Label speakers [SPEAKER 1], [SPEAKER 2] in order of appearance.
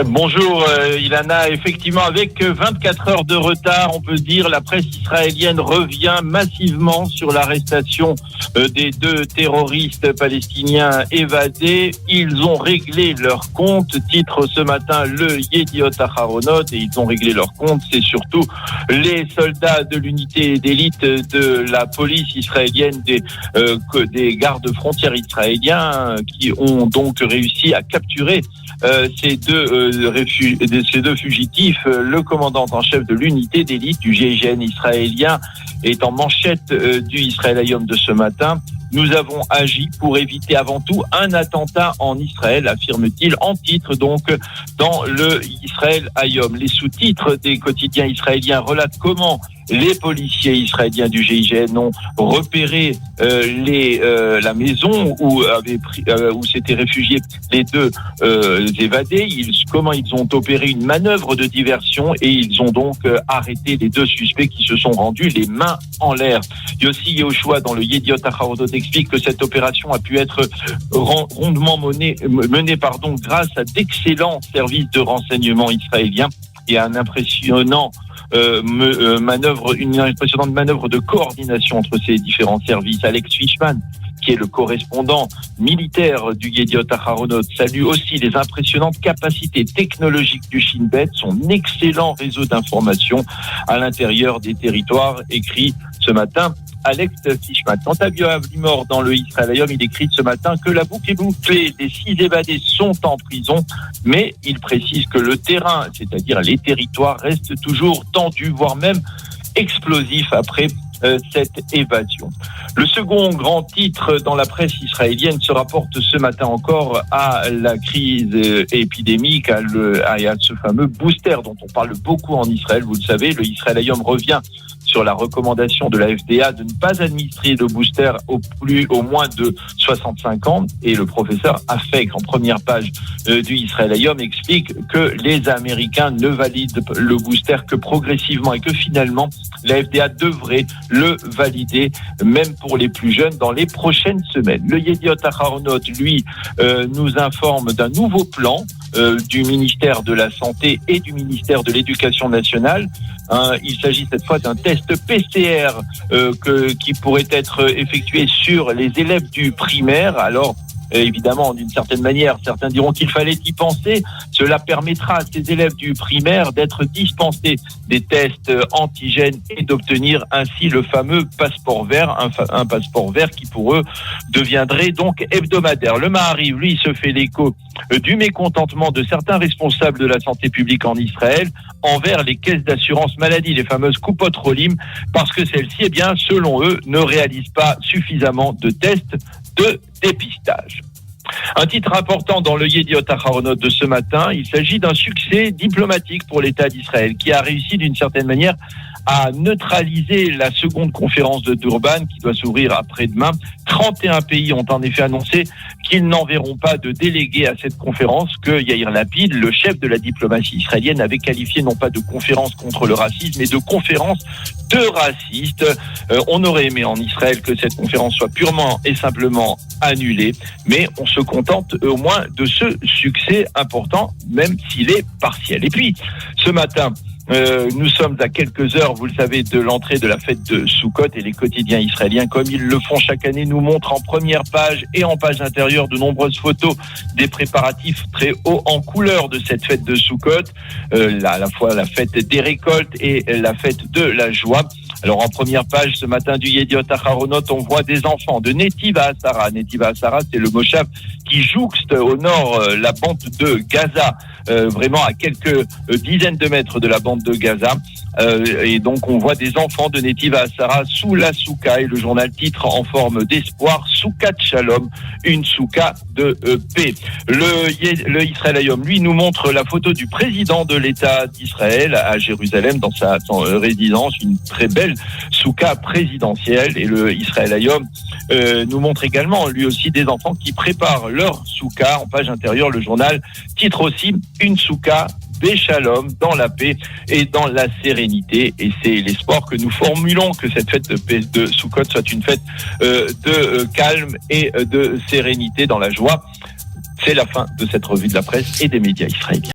[SPEAKER 1] Bonjour Ilana, effectivement avec 24 heures de retard, on peut dire, la presse israélienne revient massivement sur l'arrestation des deux terroristes palestiniens évadés. Ils ont réglé leur compte, titre ce matin le Yediot Aharonot, et ils ont réglé leur compte, c'est surtout les soldats de l'unité d'élite de la police israélienne, des gardes-frontières israéliens qui ont donc réussi à capturer ces deux fugitifs. Le commandant en chef de l'unité d'élite du GIGN israélien est en manchette du Israël Hayom de ce matin. Nous avons agi pour éviter avant tout un attentat en Israël, affirme-t-il, en titre donc dans le Israël Hayom. Les sous-titres des quotidiens israéliens relatent comment les policiers israéliens du GIGN ont repéré la maison où s'étaient réfugiés les deux évadés. Comment ils ont opéré une manœuvre de diversion et ils ont donc arrêté les deux suspects qui se sont rendus les mains en l'air. Yossi Yehoshua dans le Yediot Aharonot explique que cette opération a pu être rondement menée grâce à d'excellents services de renseignement israéliens et à une impressionnante manœuvre de coordination entre ces différents services. Alex Fishman, qui est le correspondant militaire du Yediot Aharonot, salue aussi les impressionnantes capacités technologiques du Shin Bet, son excellent réseau d'information à l'intérieur des territoires, écrit ce matin Alex Fishman. Quant à Yoav Limor dans le Israël Hayom, il écrit ce matin que la boucle est bouclée, les 6 évadés sont en prison, mais il précise que le terrain, c'est-à-dire les territoires, restent toujours tendus, voire même explosifs après cette évasion. Le second grand titre dans la presse israélienne se rapporte ce matin encore à la crise épidémique, à ce fameux booster dont on parle beaucoup en Israël. Vous le savez, le Israël Hayom revient sur la recommandation de la FDA de ne pas administrer de booster au moins de 65 ans. Et le professeur Afek, en première page du Israël Hayom, explique que les Américains ne valident le booster que progressivement et que finalement, la FDA devrait le valider, même pour les plus jeunes, dans les prochaines semaines. Le Yediot Aharonot, lui, nous informe d'un nouveau plan du ministère de la Santé et du ministère de l'Éducation nationale. Il s'agit cette fois d'un test PCR qui pourrait être effectué sur les élèves du primaire. Alors, évidemment, d'une certaine manière, certains diront qu'il fallait y penser. Cela permettra à ces élèves du primaire d'être dispensés des tests antigènes et d'obtenir ainsi le fameux passeport vert, un passeport vert qui pour eux deviendrait donc hebdomadaire. Le Ma'ariv, lui, se fait l'écho du mécontentement de certains responsables de la santé publique en Israël envers les caisses d'assurance maladie, les fameuses Kupot Rolim, parce que celles-ci, eh bien, selon eux, ne réalisent pas suffisamment de tests de dépistage. Un titre important dans le Yediot Aharonot de ce matin, il s'agit d'un succès diplomatique pour l'État d'Israël qui a réussi d'une certaine manière à neutraliser la seconde conférence de Durban qui doit s'ouvrir après-demain. 31 pays ont en effet annoncé qu'ils n'enverront pas de délégués à cette conférence, que Yair Lapid, le chef de la diplomatie israélienne, avait qualifié non pas de conférence contre le racisme, mais de conférence de racistes. On aurait aimé en Israël que cette conférence soit purement et simplement annulée, mais on se contente au moins de ce succès important, même s'il est partiel. Et puis, ce matin, nous sommes à quelques heures, vous le savez, de l'entrée de la fête de Sukkot, et les quotidiens israéliens, comme ils le font chaque année, nous montrent en première page et en page intérieure de nombreuses photos des préparatifs très hauts en couleur de cette fête de Sukkot, à la fois la fête des récoltes et la fête de la joie. Alors en première page ce matin du Yediot Aharonot, on voit des enfants de Netiv HaHasara. Netiv HaHasara, c'est le moshav qui jouxte au nord la bande de Gaza, vraiment à quelques dizaines de mètres de la bande de Gaza. Et donc on voit des enfants de Netiv HaHasara sous la souka, et le journal titre en forme d'espoir Soukat Shalom, une souka de paix. Le Israël Hayom, lui, nous montre la photo du président de l'État d'Israël à Jérusalem dans sa résidence, une très belle souka présidentielle. Et le Israël Hayom nous montre également lui aussi des enfants qui préparent leur souka. En page intérieure, le journal titre aussi une souka Béchalom, dans la paix et dans la sérénité. Et c'est l'espoir que nous formulons que cette fête de Sukkot soit une fête de calme et de sérénité dans la joie. C'est la fin de cette revue de la presse et des médias israéliens.